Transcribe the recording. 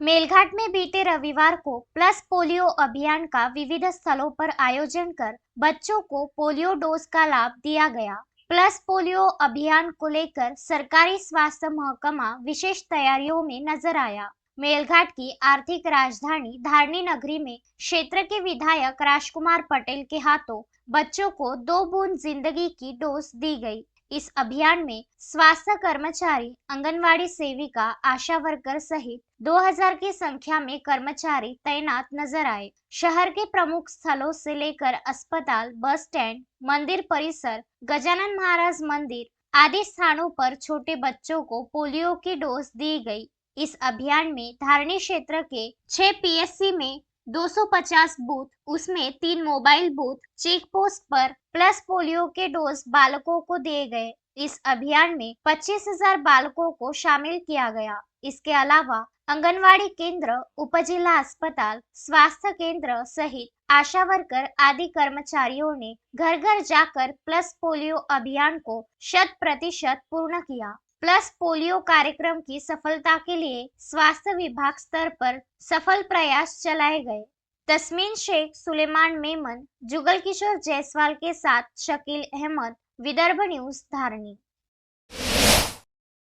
मेलघाट में बीते रविवार को प्लस पोलियो अभियान का विविध स्थलों पर आयोजन कर बच्चों को पोलियो डोज का लाभ दिया गया। प्लस पोलियो अभियान को लेकर सरकारी स्वास्थ्य महकमा विशेष तैयारियों में नजर आया। मेलघाट की आर्थिक राजधानी धारनी नगरी में क्षेत्र के विधायक राजकुमार पटेल के हाथों बच्चों को 2 बूंद जिंदगी की डोज दी गई। इस अभियान में स्वास्थ्य कर्मचारी, आंगनवाड़ी सेविका, आशा वर्कर सहित 2000 की संख्या में कर्मचारी तैनात नजर आए। शहर के प्रमुख स्थलों से लेकर अस्पताल, बस स्टैंड, मंदिर परिसर, गजानन महाराज मंदिर आदि स्थानों पर छोटे बच्चों को पोलियो की डोज दी गई। इस अभियान में धारनी क्षेत्र के 6 पीएससी में 250 बूथ, उसमें 3 मोबाइल बूथ, चेक पोस्ट पर प्लस पोलियो के डोज बालकों को दिए गए। इस अभियान में 25,000 बालकों को शामिल किया गया। इसके अलावा आंगनवाड़ी केंद्र, उपजिला अस्पताल, स्वास्थ्य केंद्र सहित आशा वर्कर आदि कर्मचारियों ने घर घर जाकर प्लस पोलियो अभियान को 100% पूर्ण किया। प्लस पोलियो कार्यक्रम की सफलता के लिए स्वास्थ्य विभाग स्तर पर सफल प्रयास चलाए गए। तस्मीन शेख, सुलेमान मेमन, जुगल किशोर जायसवाल के साथ शकील अहमद, विदर्भ न्यूज, धारनी।